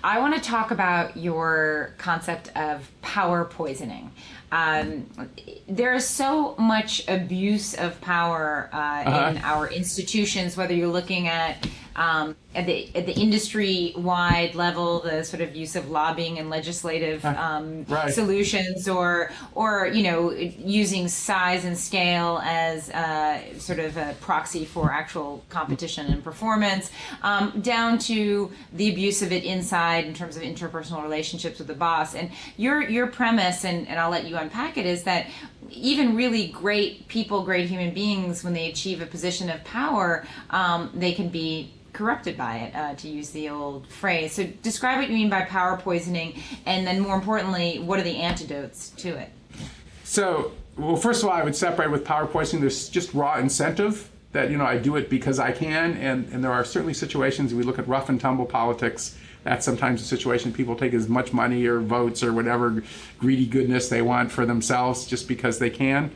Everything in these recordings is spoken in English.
I want to talk about your concept of power poisoning. There is so much abuse of power in our institutions, whether you're looking at the industry-wide level, the sort of use of lobbying and legislative Right. solutions, or using size and scale as sort of a proxy for actual competition and performance, down to the abuse of it inside in terms of interpersonal relationships with the boss. And your premise, and I'll let you unpack it, is that even really great people, great human beings, when they achieve a position of power, they can be corrupted by it, to use the old phrase. So describe what you mean by power poisoning, and then more importantly, what are the antidotes to it? So, well, first of all, I would separate with power poisoning. There's just raw incentive that, I do it because I can, and there are certainly situations, we look at rough and tumble politics, that's sometimes a situation people take as much money or votes or whatever greedy goodness they want for themselves just because they can.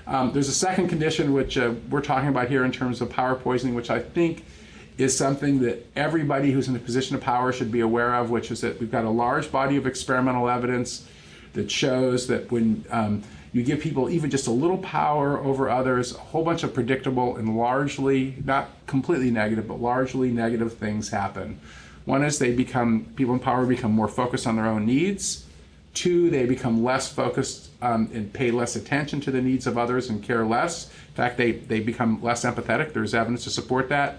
There's a second condition which we're talking about here in terms of power poisoning, which I think is something that everybody who's in a position of power should be aware of, which is that we've got a large body of experimental evidence that shows that when you give people even just a little power over others, a whole bunch of predictable and largely, not completely negative, but largely negative things happen. One is people in power become more focused on their own needs. Two, they become less focused and pay less attention to the needs of others and care less. In fact, they become less empathetic. There's evidence to support that.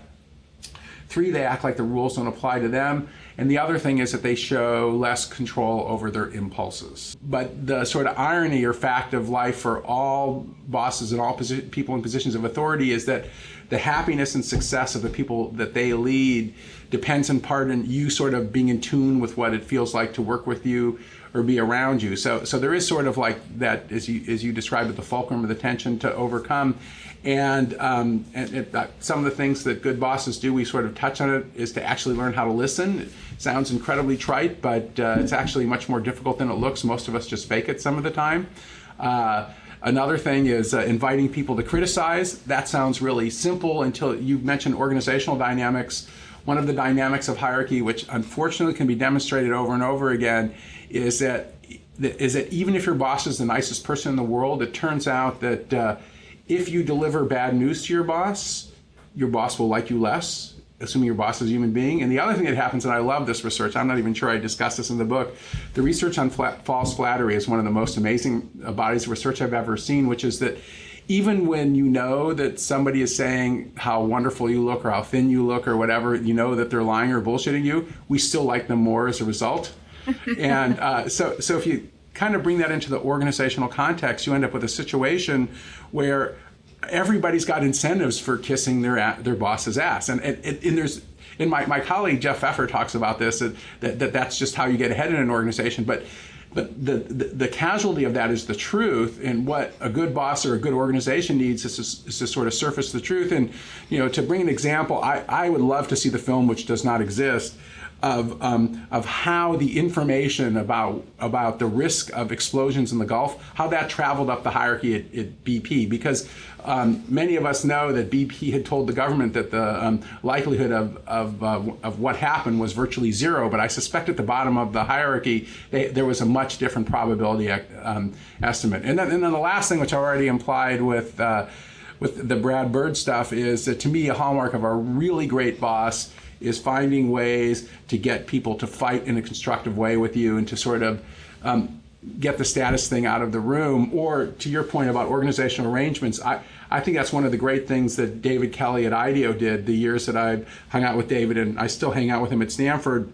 Three, they act like the rules don't apply to them. And the other thing is that they show less control over their impulses. But the sort of irony or fact of life for all bosses and all people in positions of authority is that the happiness and success of the people that they lead depends in part on you sort of being in tune with what it feels like to work with you or be around you. So there is sort of like that, as you described it, the fulcrum of the tension to overcome. And some of the things that good bosses do, we sort of touch on it, is to actually learn how to listen. It sounds incredibly trite, but it's actually much more difficult than it looks. Most of us just fake it some of the time. Another thing is inviting people to criticize. That sounds really simple until you mentioned organizational dynamics. One of the dynamics of hierarchy, which unfortunately can be demonstrated over and over again, is that even if your boss is the nicest person in the world, it turns out that if you deliver bad news to your boss will like you less, assuming your boss is a human being. And the other thing that happens, and I love this research, I'm not even sure I discussed this in the book, the research on false flattery is one of the most amazing bodies of research I've ever seen, which is that even when you know that somebody is saying how wonderful you look or how thin you look or whatever, you know that they're lying or bullshitting you, we still like them more as a result. And so if you kind of bring that into the organizational context, you end up with a situation where everybody's got incentives for kissing their boss's ass. And there's, and my colleague Jeff Pfeffer talks about this, that's just how you get ahead in an organization. But the casualty of that is the truth, and what a good boss or a good organization needs is to sort of surface the truth. And to bring an example, I would love to see the film, which does not exist, of how the information about the risk of explosions in the Gulf, how that traveled up the hierarchy at BP, because many of us know that BP had told the government that the likelihood of what happened was virtually zero, but I suspect at the bottom of the hierarchy there was a much different probability estimate. And then the last thing, which I already implied with the Brad Bird stuff, is that to me a hallmark of a really great boss is finding ways to get people to fight in a constructive way with you and to sort of get the status thing out of the room. Or to your point about organizational arrangements, I think that's one of the great things that David Kelly at IDEO did the years that I've hung out with David, and I still hang out with him at Stanford,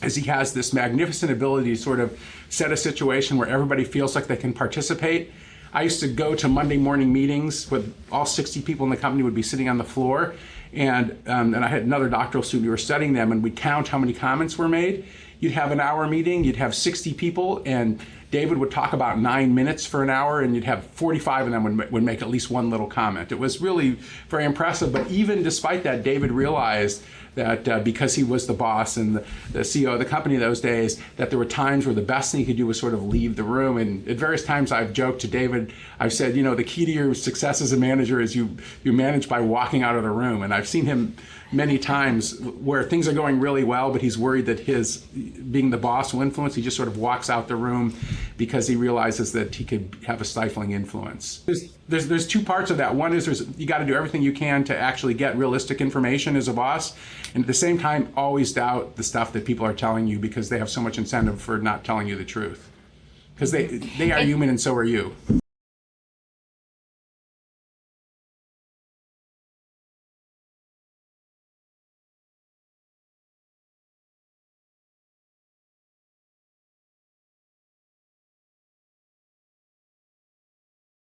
is he has this magnificent ability to sort of set a situation where everybody feels like they can participate. I used to go to Monday morning meetings with all 60 people in the company would be sitting on the floor, and I had another doctoral student, we were studying them, and we'd count how many comments were made. You'd have an hour meeting, you'd have 60 people, and David would talk about 9 minutes for an hour, and you'd have 45 of them would make at least one little comment. It was really very impressive, but even despite that, David realized that because he was the boss and the CEO of the company those days, that there were times where the best thing he could do was sort of leave the room. And at various times I've joked to David, I've said, the key to your success as a manager is you manage by walking out of the room. And I've seen him many times where things are going really well, but he's worried that his being the boss will influence. He just sort of walks out the room because he realizes that he could have a stifling influence. There's two parts of that. One is you got to do everything you can to actually get realistic information as a boss, and at the same time always doubt the stuff that people are telling you because they have so much incentive for not telling you the truth. Because they are human and so are you.